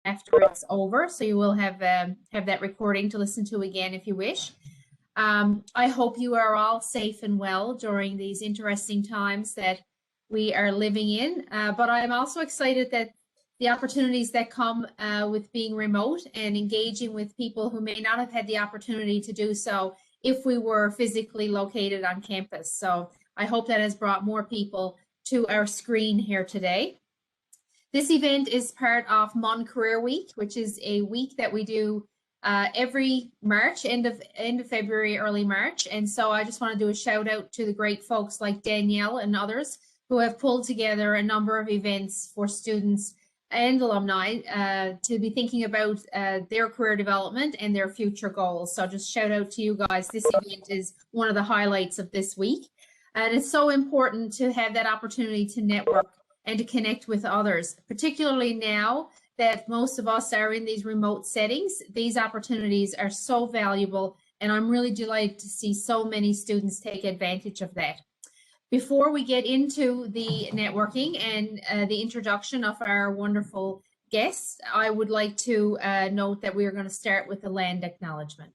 after it's over, so you will have that recording to listen to again if you wish. I hope you are all safe and well during these interesting times that we are living in, but I'm also excited that the opportunities that come with being remote and engaging with people who may not have had the opportunity to do so if we were physically located on campus. So I hope that has brought more people to our screen here today. This event is part of Mon Career Week, which is a week that we do every March, end of February, early March. And so I just want to do a shout out to the great folks like Danielle and others who have pulled together a number of events for students and alumni to be thinking about their career development and their future goals. So just shout out to you guys. This event is one of the highlights of this week. And it's so important to have that opportunity to network and to connect with others, particularly now that most of us are in these remote settings. These opportunities are so valuable, and I'm really delighted to see so many students take advantage of that. Before we get into the networking and the introduction of our wonderful guests, I would like to note that we are going to start with the land acknowledgement.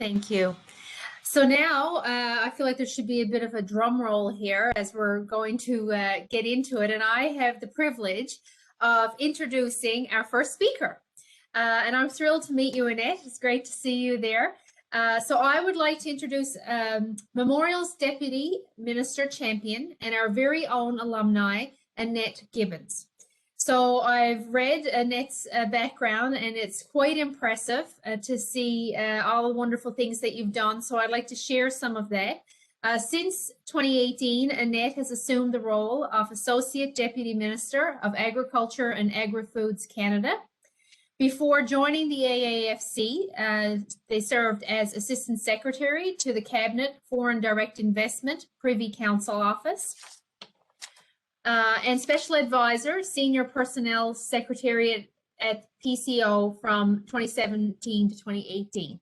Thank you. So now I feel like there should be a bit of a drum roll here as we're going to get into it. And I have the privilege of introducing our first speaker. And I'm thrilled to meet you, Annette. It's great to see you there. So I would like to introduce Memorial's Deputy Minister Champion and our very own alumni, Annette Gibbons. So I've read Annette's background, and it's quite impressive to see all the wonderful things that you've done. So I'd like to share some of that. Since 2018, Annette has assumed the role of Associate Deputy Minister of Agriculture and Agri-Foods Canada. Before joining the AAFC, they served as Assistant Secretary to the Cabinet Foreign Direct Investment Privy Council Office. And Special Advisor, Senior Personnel Secretariat at PCO from 2017 to 2018.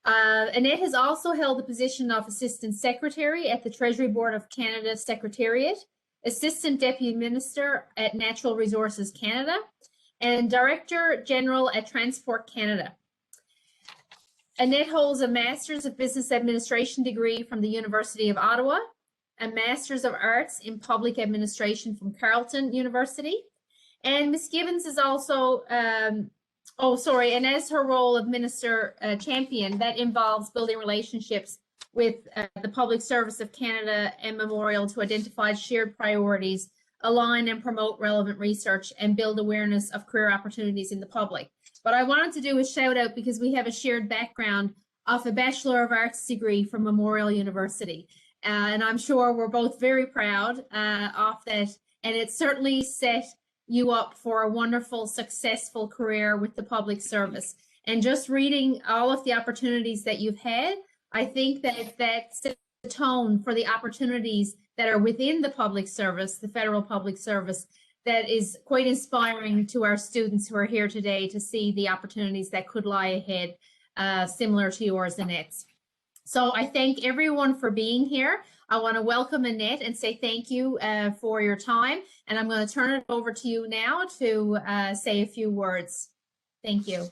Annette has also held the position of Assistant Secretary at the Treasury Board of Canada Secretariat, Assistant Deputy Minister at Natural Resources Canada, and Director General at Transport Canada. Annette holds a Master's of Business Administration degree from the University of Ottawa, a Master's of Arts in Public Administration from Carleton University. And Ms. Gibbons is also, and as her role of Minister Champion, that involves building relationships with the Public Service of Canada and Memorial to identify shared priorities, align and promote relevant research, and build awareness of career opportunities in the public. But I wanted to do a shout out because we have a shared background of a Bachelor of Arts degree from Memorial University. And I'm sure we're both very proud of that. And it certainly set you up for a wonderful, successful career with the public service. And just reading all of the opportunities that you've had, I think that that sets the tone for the opportunities that are within the public service, the federal public service, that is quite inspiring to our students who are here today to see the opportunities that could lie ahead, similar to yours, Annette's. So I thank everyone for being here. I want to welcome Annette and say thank you for your time. And I'm going to turn it over to you now to say a few words. Thank you.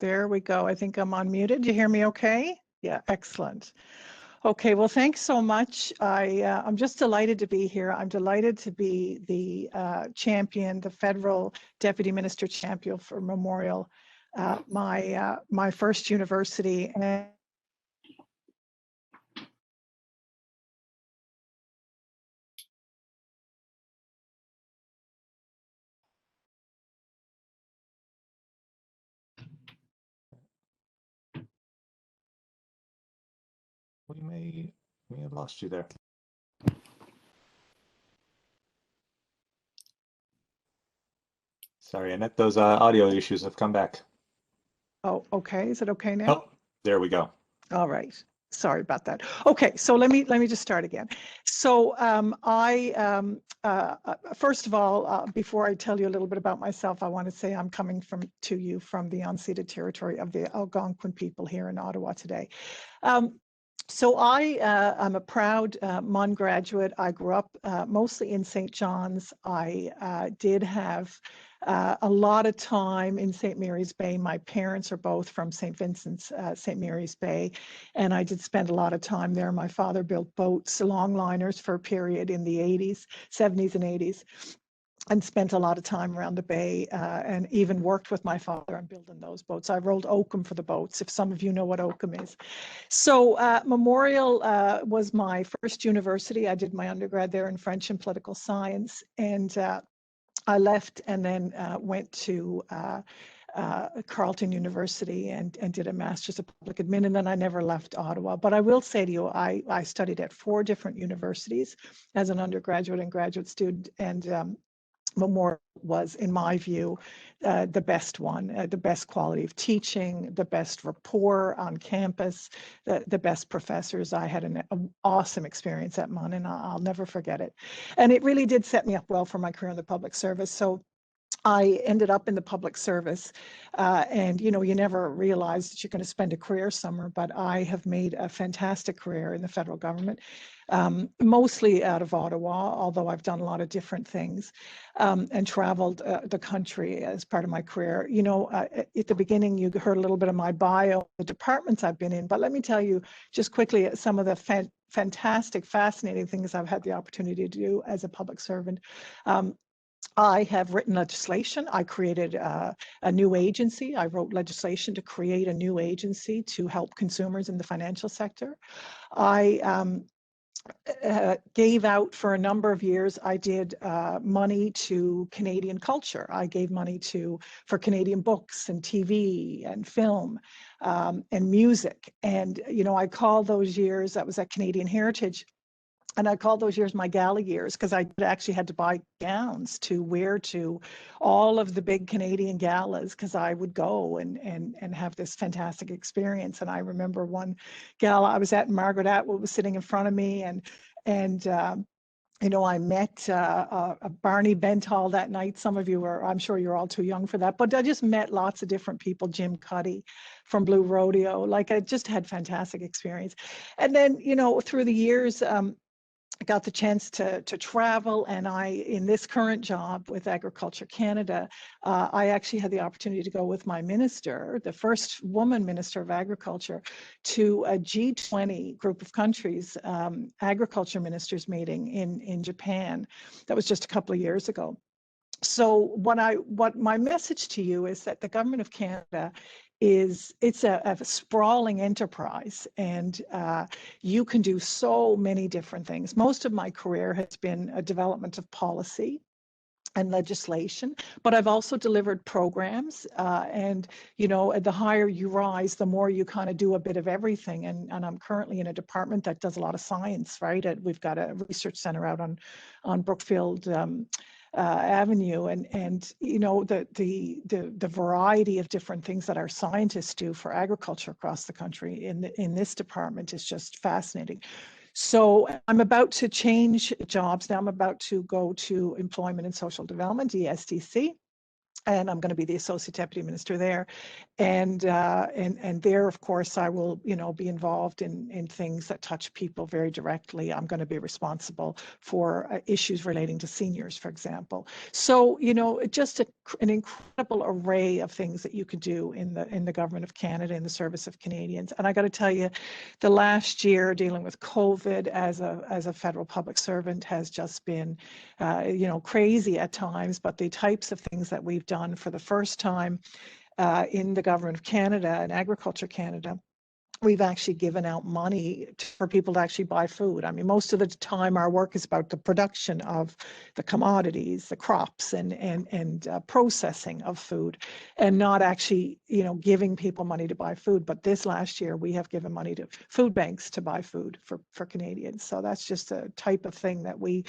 There we go. I think I'm unmuted. Do you hear me okay? Yeah, excellent. Okay, well, thanks so much. I'm just delighted to be here. I'm delighted to be the champion, the federal deputy minister champion for Memorial, my first university. And we may have lost you there. Sorry, Annette, those audio issues have come back. oh, okay. Is it okay now? Oh, there we go. All right. Sorry about that. Okay, so let me just start again. So first of all, before I tell you a little bit about myself, I want to say I'm coming to you from the unceded territory of the Algonquin people here in Ottawa today. So I'm a proud MUN graduate. I grew up mostly in St. John's. I did have a lot of time in St. Mary's Bay. My parents are both from St. Vincent's, St. Mary's Bay, and I did spend a lot of time there. My father built boats, longliners for a period in the 80s, 70s and 80s. And spent a lot of time around the bay and even worked with my father on building those boats. I rolled oakum for the boats, if some of you know what oakum is. So Memorial was my first university. I did my undergrad there in French and political science. And I left and then went to Carleton University and did a master's of public admin, and then I never left Ottawa. But I will say to you, I studied at 4 different universities as an undergraduate and graduate student, and Memorial was, in my view, the best one, the best quality of teaching, the best rapport on campus, the best professors. I had an awesome experience at MUN, and I'll never forget it. And it really did set me up well for my career in the public service. So I ended up in the public service, and you never realize that you're going to spend a career somewhere, but I have made a fantastic career in the federal government, mostly out of Ottawa, although I've done a lot of different things, and traveled the country as part of my career. At the beginning, you heard a little bit of my bio, the departments I've been in, but let me tell you just quickly some of the fantastic, fascinating things I've had the opportunity to do as a public servant. I have written legislation. I created a new agency. I wrote legislation to create a new agency to help consumers in the financial sector. I gave out for a number of years. I did money to Canadian culture. I gave money for Canadian books and TV and film and music. And, I call those years, that was at Canadian Heritage, and I call those years my gala years because I actually had to buy gowns to wear to all of the big Canadian galas because I would go and have this fantastic experience. And I remember one gala I was at, and Margaret Atwood was sitting in front of me, and I met Barney Bentall that night. Some of you I'm sure you're all too young for that, but I just met lots of different people. Jim Cuddy from Blue Rodeo. Like, I just had fantastic experience. And then, through the years, I got the chance to travel, and in this current job with Agriculture Canada, I actually had the opportunity to go with my minister, the first woman minister of agriculture, to a G20 group of countries agriculture ministers meeting in Japan. That was just a couple of years ago. So what my message to you is that the government of Canada it's a sprawling enterprise, and you can do so many different things. Most of my career has been a development of policy and legislation, but I've also delivered programs, and the higher you rise, the more you kind of do a bit of everything. And I'm currently in a department that does a lot of science, right? We've got a research center out on Brookfield Avenue, and the variety of different things that our scientists do for agriculture across the country in this department is just fascinating. So I'm about to change jobs now. I'm about to go to Employment and Social Development, ESDC. and I'm going to be the associate deputy minister there. And there, of course, I will, be involved in things that touch people very directly. I'm going to be responsible for issues relating to seniors, for example. So, just an incredible array of things that you could do in the government of Canada, in the service of Canadians. And I got to tell you, the last year dealing with COVID as a federal public servant has just been, crazy at times. But the types of things that we've done for the first time in the government of Canada and Agriculture Canada, we've actually given out money for people to actually buy food. I mean, most of the time our work is about the production of the commodities, the crops, and processing of food, and not actually, giving people money to buy food. But this last year, we have given money to food banks to buy food for Canadians. So that's just a type of thing that we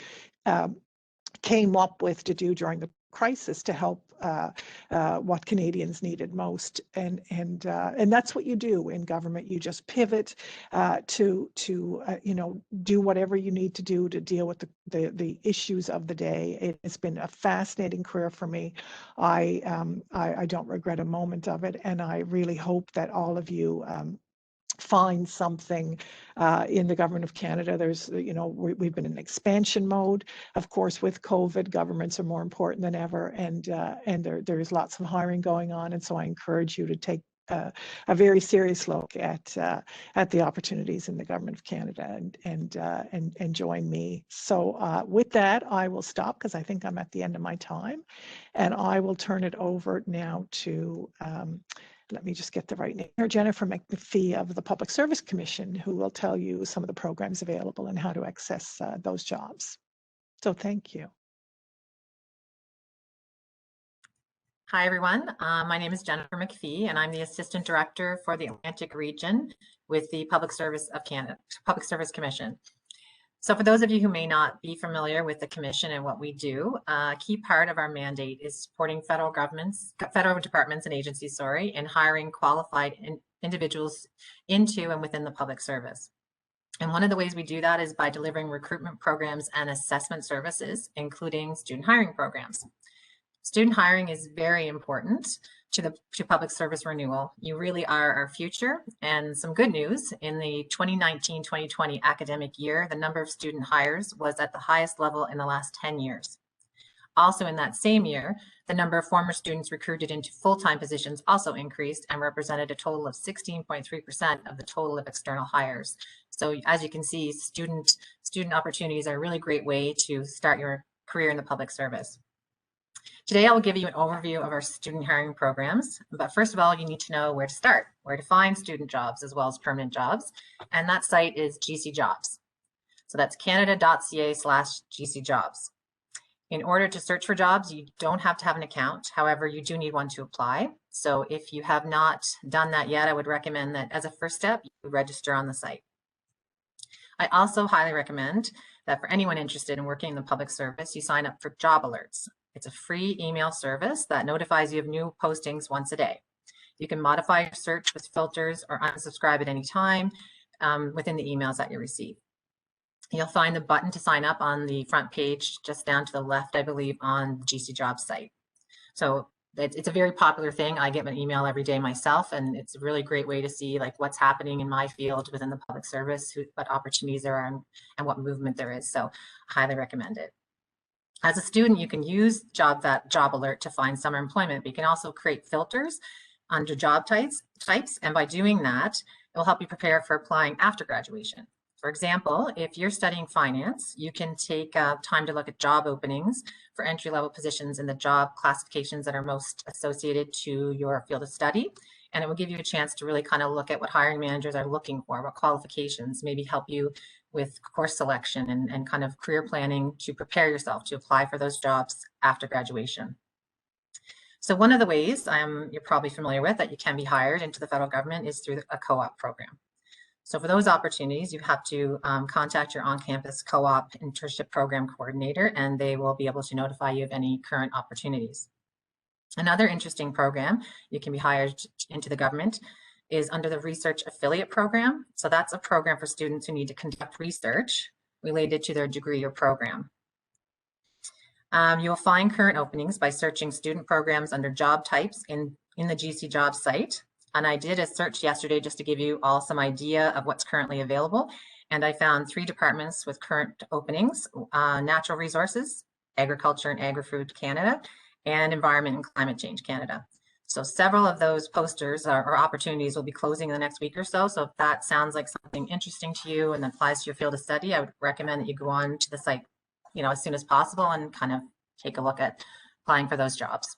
came up with to do during the crisis to help what Canadians needed most, and that's what you do in government. You just pivot to do whatever you need to do to deal with the issues of the day. It's been a fascinating career for me. I don't regret a moment of it, and I really hope that all of you find something in the government of Canada. There's, we've been in expansion mode. Of course, with COVID, governments are more important than ever, and there's lots of hiring going on. And so I encourage you to take a very serious look at the opportunities in the government of Canada and join me. So with that, I will stop because I think I'm at the end of my time, and I will turn it over now to let me just get the right name here, Jennifer McPhee of the Public Service Commission, who will tell you some of the programs available and how to access those jobs. So thank you. Hi, everyone. My name is Jennifer McPhee, and I'm the Assistant Director for the Atlantic Region with the Public Service of Canada, Public Service Commission. So for those of you who may not be familiar with the Commission and what we do, a key part of our mandate is supporting federal departments and agencies, in hiring qualified individuals into and within the public service. And one of the ways we do that is by delivering recruitment programs and assessment services, including student hiring programs. Student hiring is very important to public service renewal. You really are our future. And some good news, in the 2019-2020 academic year, the number of student hires was at the highest level in the last 10 years. Also in that same year, the number of former students recruited into full-time positions also increased and represented a total of 16.3% of the total of external hires. So as you can see, student opportunities are a really great way to start your career in the public service. Today, I will give you an overview of our student hiring programs. But first of all, you need to know where to start, where to find student jobs as well as permanent jobs. And that site is GC Jobs. So that's canada.ca/GC Jobs. In order to search for jobs, you don't have to have an account. However, you do need one to apply. So if you have not done that yet, I would recommend that as a first step, you register on the site. I also highly recommend that for anyone interested in working in the public service, you sign up for job alerts. It's a free email service that notifies you of new postings once a day. You can modify your search with filters or unsubscribe at any time within the emails that you receive. You'll find the button to sign up on the front page, just down to the left, I believe, on the GC Jobs site. So it's a very popular thing. I get an email every day myself, and it's a really great way to see like what's happening in my field within the public service, what opportunities there are, and what movement there is. So I highly recommend it. As a student, you can use that job alert to find summer employment, but you can also create filters under job types, and by doing that, it will help you prepare for applying after graduation. For example, if you're studying finance, you can take time to look at job openings for entry-level positions in the job classifications that are most associated to your field of study. And it will give you a chance to really kind of look at what hiring managers are looking for, what qualifications, maybe help you with course selection and kind of career planning to prepare yourself to apply for those jobs after graduation. So one of the ways you're probably familiar with that you can be hired into the federal government is through a co-op program. So for those opportunities, you have to contact your on-campus co-op internship program coordinator, and they will be able to notify you of any current opportunities. Another interesting program you can be hired into the government is under the Research Affiliate Program. So that's a program for students who need to conduct research related to their degree or program. You'll find current openings by searching student programs under job types in the GC Jobs site. And I did a search yesterday just to give you all some idea of what's currently available. And I found 3 departments with current openings: Natural Resources, Agriculture and Agri-Food Canada, and Environment and Climate Change Canada. So several of those posters or opportunities will be closing in the next week or so. So if that sounds like something interesting to you and that applies to your field of study, I would recommend that you go on to the site, as soon as possible and kind of take a look at applying for those jobs.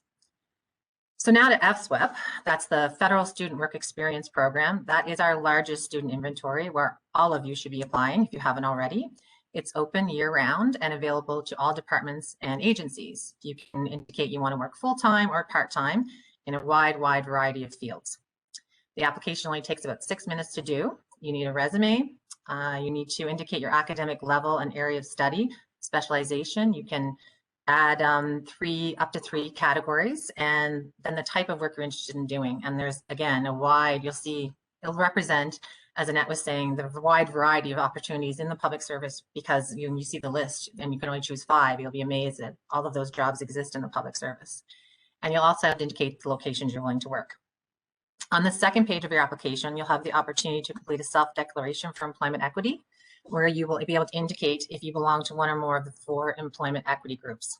So now to FSWEP, that's the Federal Student Work Experience Program. That is our largest student inventory where all of you should be applying if you haven't already. It's open year-round and available to all departments and agencies. You can indicate you want to work full-time or part-time in a wide variety of fields. The application only takes about 6 minutes to do. You need a resume. You need to indicate your academic level and area of study, specialization. You can add up to three categories, and then the type of work you're interested in doing. And there's, again, you'll see, it'll represent, as Annette was saying, the wide variety of opportunities in the public service, because you see the list and you can only choose 5. You'll be amazed that all of those jobs exist in the public service. And you'll also have to indicate the locations you're willing to work. On the second page of your application, you'll have the opportunity to complete a self-declaration for employment equity, where you will be able to indicate if you belong to one or more of the 4 employment equity groups.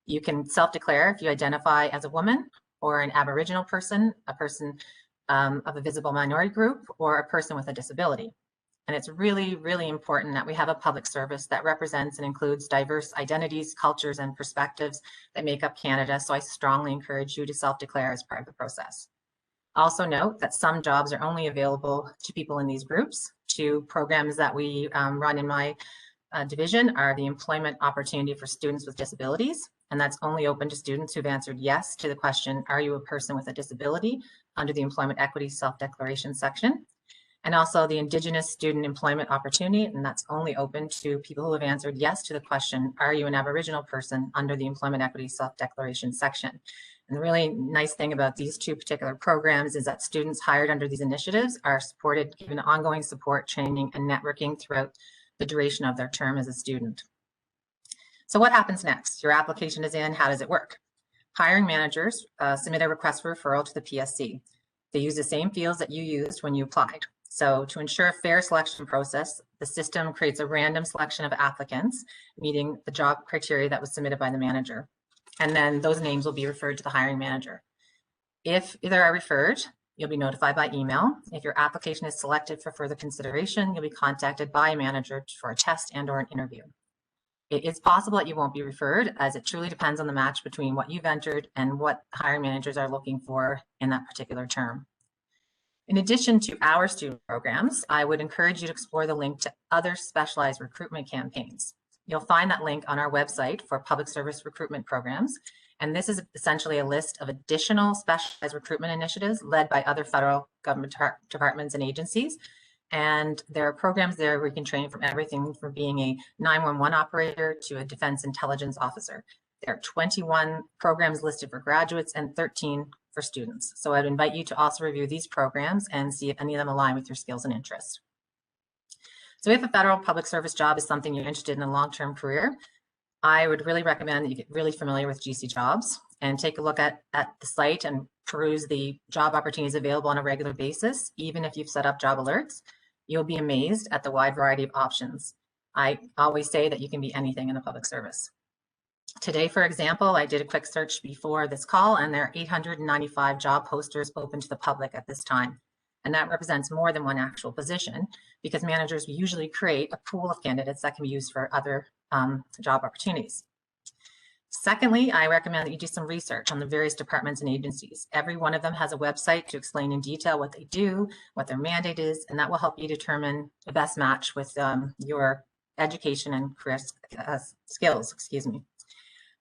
You can self-declare if you identify as a woman or an Aboriginal person, a person of a visible minority group, or a person with a disability. And it's really, really important that we have a public service that represents and includes diverse identities, cultures, and perspectives that make up Canada. So I strongly encourage you to self-declare as part of the process. Also note that some jobs are only available to people in these groups. 2 programs that we run in my division are the Employment Opportunity for Students with Disabilities, and that's only open to students who've answered yes to the question, are you a person with a disability, under the Employment Equity Self-Declaration section. And also the Indigenous Student Employment Opportunity, and that's only open to people who have answered yes to the question, are you an Aboriginal person, under the Employment Equity Self-Declaration section. And the really nice thing about these 2 particular programs is that students hired under these initiatives are supported, given ongoing support, training, and networking throughout the duration of their term as a student. So what happens next? Your application is in. How does it work? Hiring managers submit a request for referral to the PSC. They use the same fields that you used when you applied. So to ensure a fair selection process, the system creates a random selection of applicants meeting the job criteria that was submitted by the manager. And then those names will be referred to the hiring manager. If they are referred, you'll be notified by email. If your application is selected for further consideration, you'll be contacted by a manager for a test and or an interview. It is possible that you won't be referred, as it truly depends on the match between what you've entered and what hiring managers are looking for in that particular term. In addition to our student programs, I would encourage you to explore the link to other specialized recruitment campaigns. You'll find that link on our website for public service recruitment programs. And this is essentially a list of additional specialized recruitment initiatives led by other federal government departments and agencies. And there are programs there where you can train from everything from being a 911 operator to a defense intelligence officer. There are 21 programs listed for graduates and 13 for students. So I'd invite you to also review these programs and see if any of them align with your skills and interests. So if a federal public service job is something you're interested in a long-term career, I would really recommend that you get really familiar with GC Jobs and take a look at the site and peruse the job opportunities available on a regular basis. Even if you've set up job alerts, you'll be amazed at the wide variety of options. I always say that you can be anything in the public service. Today, for example, I did a quick search before this call, and there are 895 job posters open to the public at this time. And that represents more than one actual position, because managers usually create a pool of candidates that can be used for other job opportunities. Secondly, I recommend that you do some research on the various departments and agencies. Every one of them has a website to explain in detail what they do, what their mandate is, and that will help you determine the best match with your education and career skills,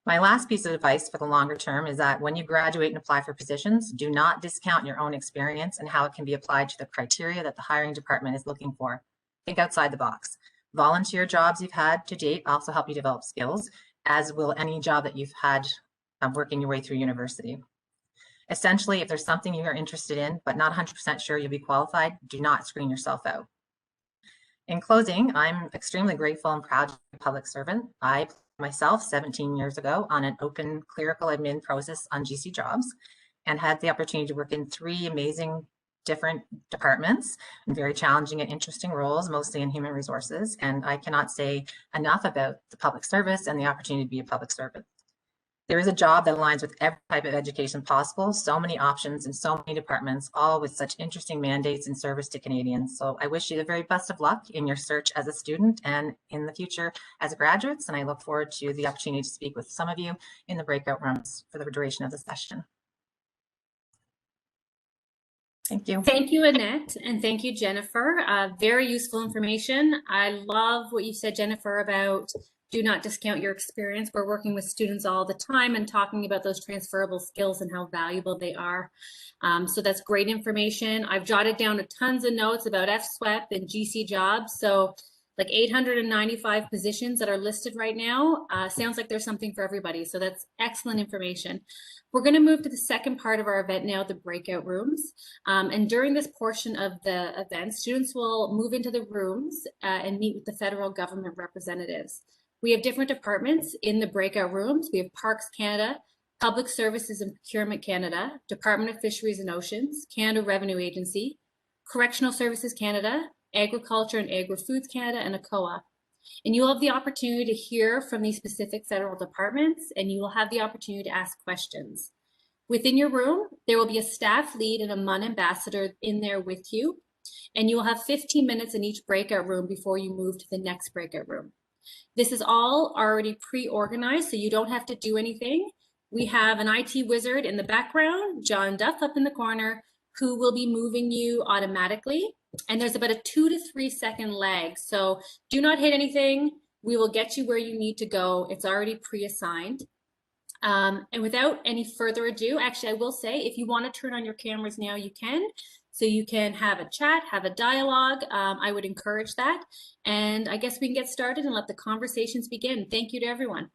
My last piece of advice for the longer term is that when you graduate and apply for positions, do not discount your own experience and how it can be applied to the criteria that the hiring department is looking for. Think outside the box. Volunteer jobs you've had to date also help you develop skills, as will any job that you've had working your way through university. Essentially, if there's something you're interested in, but not 100% sure you'll be qualified, do not screen yourself out. In closing, I'm extremely grateful and proud to be a public servant. I myself 17 years ago on an open clerical admin process on GC Jobs, and had the opportunity to work in 3 amazing different departments and very challenging and interesting roles, mostly in human resources. And I cannot say enough about the public service and the opportunity to be a public servant. There is a job that aligns with every type of education possible, so many options in so many departments, all with such interesting mandates and service to Canadians. So I wish you the very best of luck in your search as a student and in the future as graduates. And I look forward to the opportunity to speak with some of you in the breakout rooms for the duration of the session. Thank you. Thank you, Annette, and thank you, Jennifer. Very useful information. I love what you said, Jennifer, about do not discount your experience. We're working with students all the time and talking about those transferable skills and how valuable they are. So that's great information. I've jotted down tons of notes about FSWEP and GC Jobs. So like 895 positions that are listed right now. Sounds like there's something for everybody. So that's excellent information. We're going to move to the second part of our event now, the breakout rooms. And during this portion of the event, students will move into the rooms and meet with the federal government representatives. We have different departments in the breakout rooms. We have Parks Canada, Public Services and Procurement Canada, Department of Fisheries and Oceans, Canada Revenue Agency, Correctional Services Canada, Agriculture and Agri-Foods Canada, and ACOA. And you'll have the opportunity to hear from these specific federal departments, and you will have the opportunity to ask questions. Within your room, there will be a staff lead and a MUN ambassador in there with you, and you will have 15 minutes in each breakout room before you move to the next breakout room. This is all already pre-organized, so you don't have to do anything. We have an IT wizard in the background, John Duff up in the corner, who will be moving you automatically. And there's about a 2 to 3 second lag. So do not hit anything. We will get you where you need to go. It's already pre-assigned. And without any further ado, actually, I will say, if you want to turn on your cameras now, you can. So you can have a chat, have a dialogue. I would encourage that. And I guess we can get started and let the conversations begin. Thank you to everyone.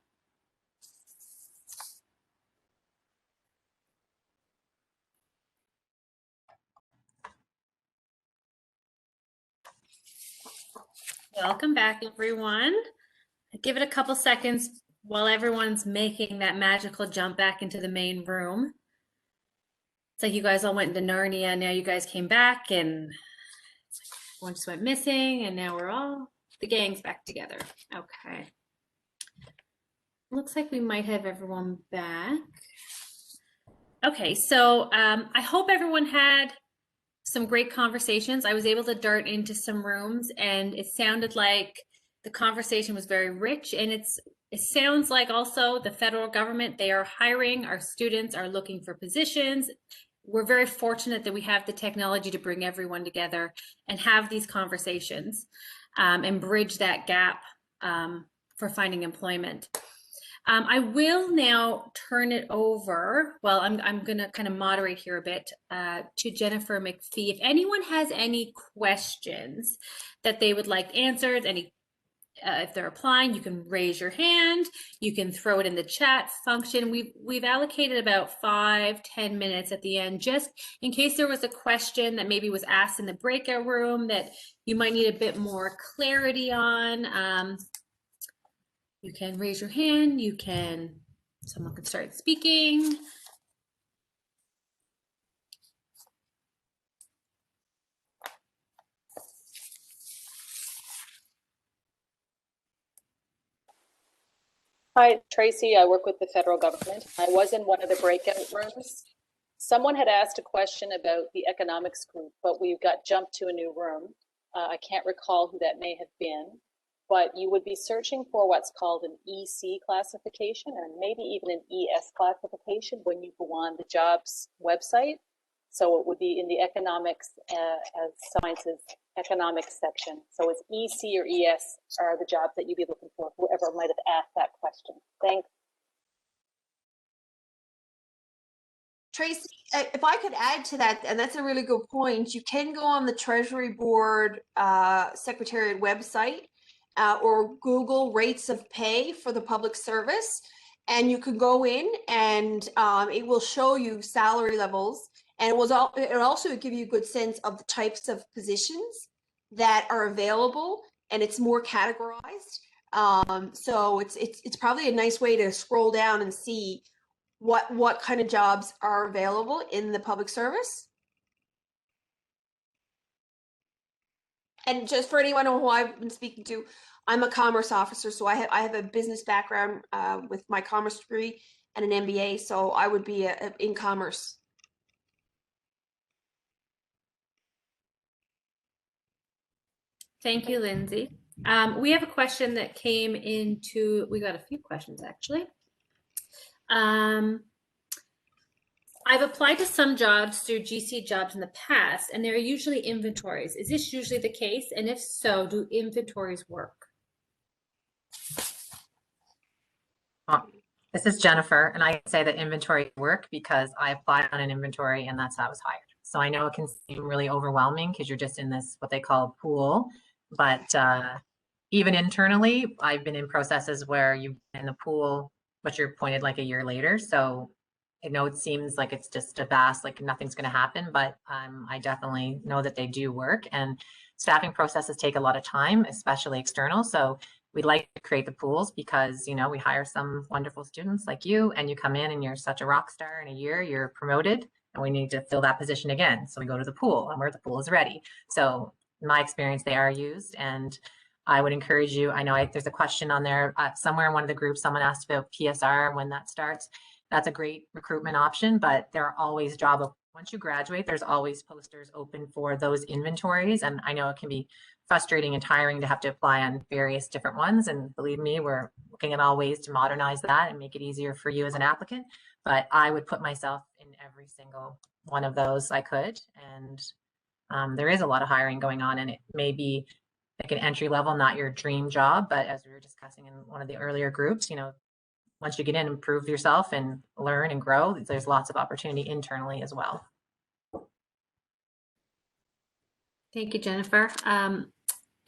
Welcome back, everyone. Give it a couple seconds while everyone's making that magical jump back into the main room. It's like you guys all went into Narnia, now you guys came back and one just went missing, and now the gang's back together. Okay. Looks like we might have everyone back. Okay, so I hope everyone had some great conversations. I was able to dart into some rooms, and it sounded like the conversation was very rich, and it sounds like also the federal government, they are hiring, our students are looking for positions. We're very fortunate that we have the technology to bring everyone together and have these conversations and bridge that gap for finding employment. I will now turn it over. Well, I'm going to kind of moderate here a bit to Jennifer McPhee. If anyone has any questions that they would like answered, if they're applying, you can raise your hand. You can throw it in the chat function. We've allocated about 5-10 minutes at the end, just in case there was a question that maybe was asked in the breakout room that you might need a bit more clarity on. You can raise your hand. Someone can start speaking. Hi, Tracy. I work with the federal government. I was in one of the breakout rooms. Someone had asked a question about the economics group, but we got jumped to a new room. I can't recall who that may have been, but you would be searching for what's called an EC classification, and maybe even an ES classification when you go on the jobs website. So it would be in the economics as sciences economics section. So it's EC or ES are the jobs that you'd be looking for, whoever might have asked that question. Thanks. Tracy, if I could add to that, and that's a really good point, you can go on the Treasury Board Secretariat website or Google rates of pay for the public service, and you can go in and it will show you salary levels, and it also give you a good sense of the types of positions that are available, and it's more categorized. So it's probably a nice way to scroll down and see what kind of jobs are available in the public service. And just for anyone who I've been speaking to, I'm a commerce officer, so I have a business background with my commerce degree and an MBA, so I would be in commerce. Thank you, Lindsay. We have a question that came into, we got a few questions actually. I've applied to some jobs through GC Jobs in the past, and they're usually inventories. Is this usually the case? And if so, do inventories work? This is Jennifer, and I can say that inventory work because I applied on an inventory and that's how I was hired. So I know it can seem really overwhelming because you're just in this, what they call pool, but even internally, I've been in processes where you've been in the pool, but you're appointed like a year later. So I know it seems like it's just a vast, like nothing's going to happen, but I definitely know that they do work, and staffing processes take a lot of time, especially external. So we like to create the pools because, you know, we hire some wonderful students like you, and you come in and you're such a rock star in a year, you're promoted, and we need to fill that position again. So we go to the pool, and where the pool is ready. So in my experience, they are used, and I would encourage you. I know there's a question on there somewhere in one of the groups, someone asked about PSR and when that starts. That's a great recruitment option, but there are always once you graduate, there's always posters open for those inventories. And I know it can be frustrating and tiring to have to apply on various different ones. And believe me, we're looking at all ways to modernize that and make it easier for you as an applicant. But I would put myself in every single one of those I could. And there is a lot of hiring going on, and it may be like an entry level, not your dream job. But as we were discussing in one of the earlier groups, you know, once you get in and prove yourself and learn and grow, there's lots of opportunity internally as well. Thank you, Jennifer.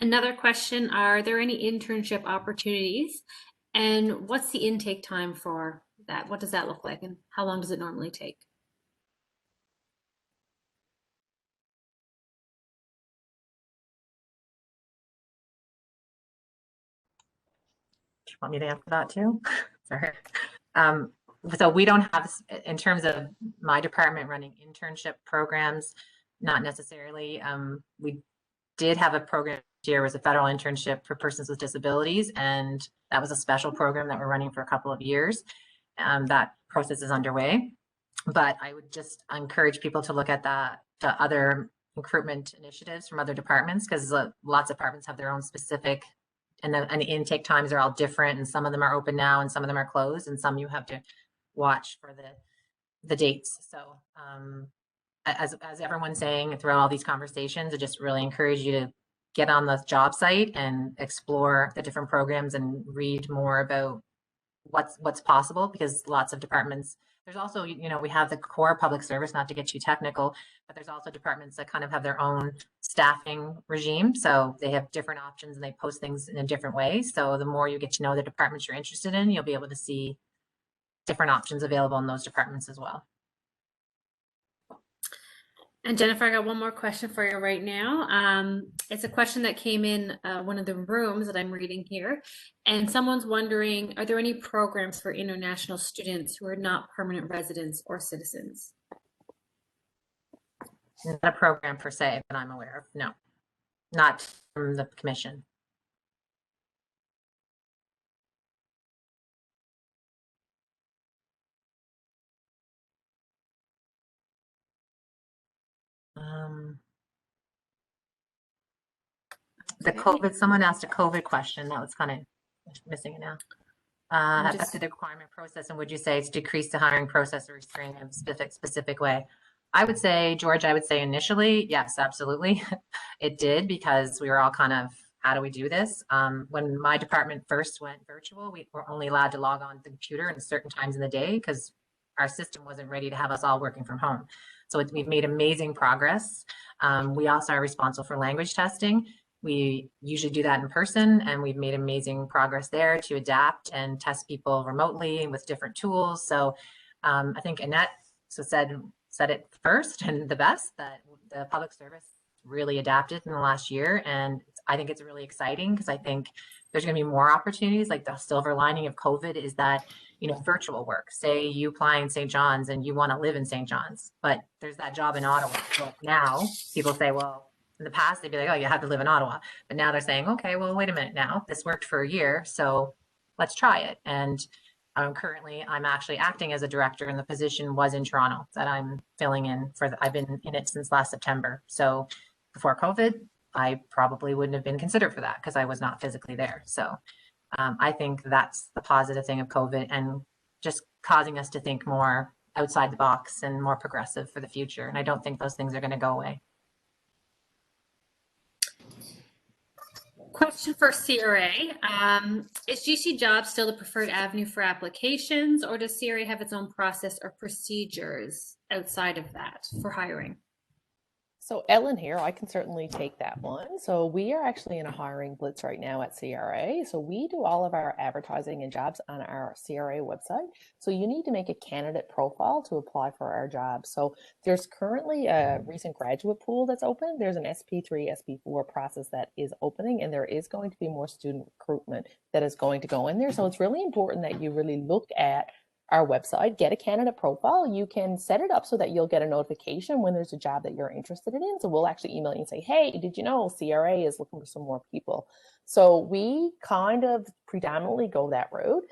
Another question, are there any internship opportunities? And what's the intake time for that? What does that look like? And how long does it normally take? Do you want me to answer that too? Sorry. So we don't have, in terms of my department running internship programs, not necessarily. We did have a program this year, was a federal internship for persons with disabilities, and that was a special program that we're running for a couple of years. That process is underway, but I would just encourage people to look at the other recruitment initiatives from other departments, because lots of departments have their own specific, and the intake times are all different, and some of them are open now and some of them are closed, and some you have to watch for the dates. So as everyone's saying throughout all these conversations, I just really encourage you to get on the job site and explore the different programs and read more about what's possible, because lots of departments, there's also, you know, we have the core public service, not to get too technical, but there's also departments that kind of have their own staffing regime. So they have different options and they post things in a different way. So the more you get to know the departments you're interested in, you'll be able to see different options available in those departments as well. And Jennifer, I got one more question for you right now. It's a question that came in one of the rooms that I'm reading here. And someone's wondering, are there any programs for international students who are not permanent residents or citizens? Not a program per se that I'm aware of, no. Not from the commission. The COVID, someone asked a COVID question. That was kind of missing it now. After the requirement process, and would you say it's decreased the hiring process or restrained in a specific way? I would say, George, I would say initially, yes, absolutely. It did, because we were all kind of, how do we do this? When my department first went virtual, we were only allowed to log on to the computer at certain times in the day because our system wasn't ready to have us all working from home. So we've made amazing progress. We also are responsible for language testing. We usually do that in person, and we've made amazing progress there to adapt and test people remotely with different tools. So I think Annette said it first and the best, that the public service really adapted in the last year, and it's I think it's really exciting because I think there's going to be more opportunities. Like the silver lining of COVID is that, you know, virtual work. Say you apply in St. John's and you want to live in St. John's, but there's that job in Ottawa. So now people say, well, in the past, they'd be like, oh, you have to live in Ottawa. But now they're saying, okay, well, wait a minute now. This worked for a year, so let's try it. And currently, I'm actually acting as a director, and the position was in Toronto that I'm filling in for. I've been in it since last September. So before COVID, I probably wouldn't have been considered for that because I was not physically there. So I think that's the positive thing of COVID and just causing us to think more outside the box and more progressive for the future. And I don't think those things are going to go away. Question for CRA. Is GC Jobs still the preferred avenue for applications, or does CRA have its own process or procedures outside of that for hiring? So Ellen here, I can certainly take that one. So we are actually in a hiring blitz right now at CRA. So we do all of our advertising and jobs on our CRA website. So you need to make a candidate profile to apply for our jobs. So there's currently a recent graduate pool that's open. There's an SP3, SP4 process that is opening, and there is going to be more student recruitment that is going to go in there. So it's really important that you really look at our website, get a candidate profile. You can set it up so that you'll get a notification when there's a job that you're interested in. So we'll actually email you and say, hey, did you know CRA is looking for some more people? So we kind of predominantly go that route.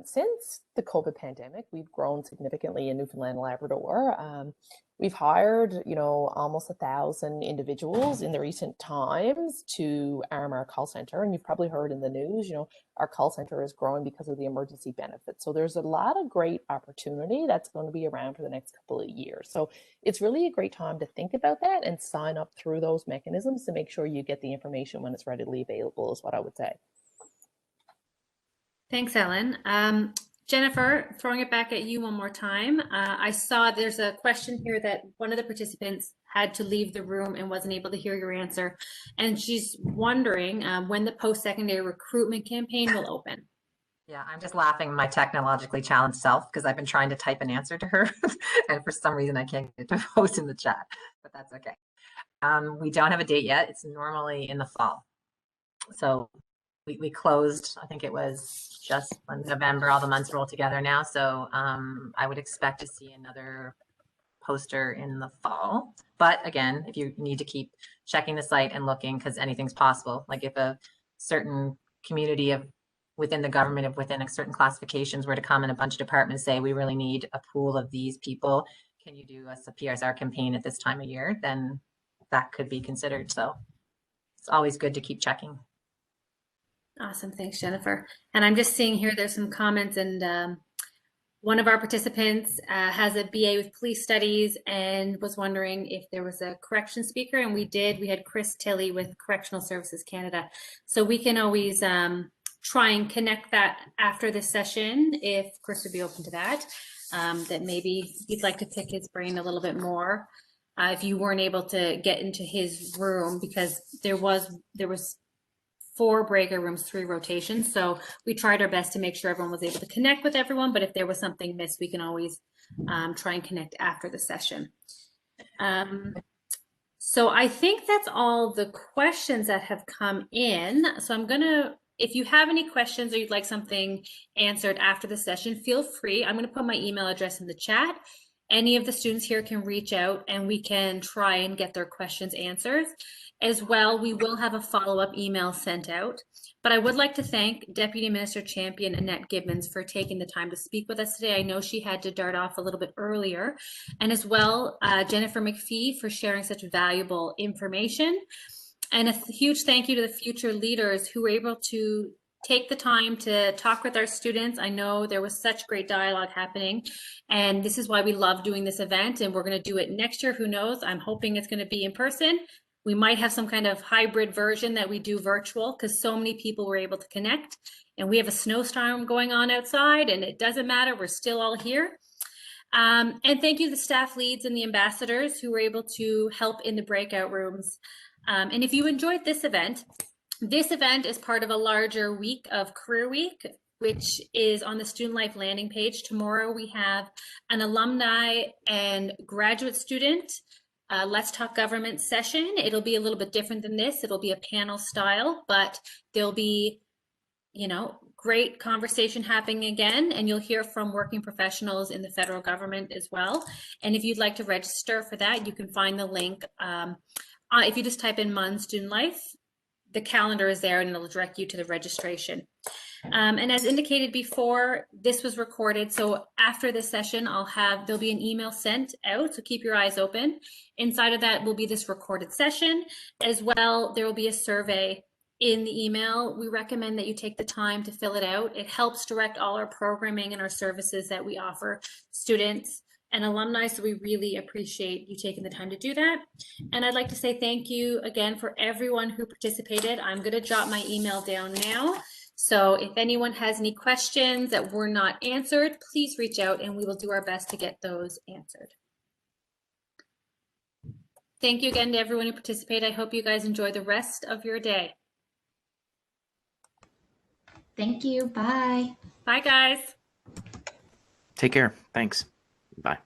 Since the COVID pandemic, we've grown significantly in Newfoundland and Labrador. We've hired, almost 1,000 individuals in the recent times to arm our call center. And you've probably heard in the news, our call center is growing because of the emergency benefits. So there's a lot of great opportunity that's going to be around for the next couple of years. So it's really a great time to think about that and sign up through those mechanisms to make sure you get the information when it's readily available, is what I would say. Thanks, Ellen. Jennifer, throwing it back at you one more time. I saw there's a question here that one of the participants had to leave the room and wasn't able to hear your answer. And she's wondering when the post-secondary recruitment campaign will open. Yeah, I'm just laughing my technologically challenged self because I've been trying to type an answer to her and for some reason I can't get to post in the chat, but that's okay. We don't have a date yet. It's normally in the fall. So we closed, I think it was just November, all the months roll together now. So I would expect to see another poster in the fall. But again, if you need to keep checking the site and looking, because anything's possible. Like if a certain community of within the government, of within a certain classifications were to come and a bunch of departments say, we really need a pool of these people, can you do us a PSR campaign at this time of year? Then that could be considered. So it's always good to keep checking. Awesome. Thanks, Jennifer. And I'm just seeing here, there's some comments, and one of our participants has a BA with police studies and was wondering if there was a correction speaker, and we did. We had Chris Tilley with Correctional Services Canada. So we can always try and connect that after this session if Chris would be open to that, that maybe you'd like to pick his brain a little bit more if you weren't able to get into his room, because there was 4 breakout rooms, 3 rotations. So we tried our best to make sure everyone was able to connect with everyone, but if there was something missed, we can always try and connect after the session. So I think that's all the questions that have come in. So I'm gonna, if you have any questions or you'd like something answered after the session, feel free. I'm gonna put my email address in the chat. Any of the students here can reach out and we can try and get their questions answered. As well, we will have a follow-up email sent out. But I would like to thank Deputy Minister Champion Annette Gibbons for taking the time to speak with us today. I know she had to dart off a little bit earlier. And as well, Jennifer McPhee for sharing such valuable information. And a huge thank you to the future leaders who were able to take the time to talk with our students. I know there was such great dialogue happening, and this is why we love doing this event, and we're going to do it next year. Who knows? I'm hoping it's going to be in person. We might have some kind of hybrid version that we do virtual because so many people were able to connect, and we have a snowstorm going on outside, and it doesn't matter. We're still all here. And thank you to the staff leads and the ambassadors who were able to help in the breakout rooms. And if you enjoyed this event is part of a larger week of Career Week, which is on the Student Life landing page. Tomorrow we have an alumni and graduate student Let's Talk Government session. It'll be a little bit different than this. It'll be a panel style, but there'll be, you know, great conversation happening again, and you'll hear from working professionals in the federal government as well. And if you'd like to register for that, you can find the link. If you just type in Mon Student Life, the calendar is there and it'll direct you to the registration. And as indicated before, this was recorded. So after this session, there'll be an email sent out. So keep your eyes open. Inside of that will be this recorded session. As well, there will be a survey in the email. We recommend that you take the time to fill it out. It helps direct all our programming and our services that we offer students and alumni. So we really appreciate you taking the time to do that. And I'd like to say thank you again for everyone who participated. I'm going to jot my email down now. So if anyone has any questions that were not answered, please reach out and we will do our best to get those answered. Thank you again to everyone who participated. I hope you guys enjoy the rest of your day. Thank you. Bye. Bye, guys. Take care. Thanks. Bye.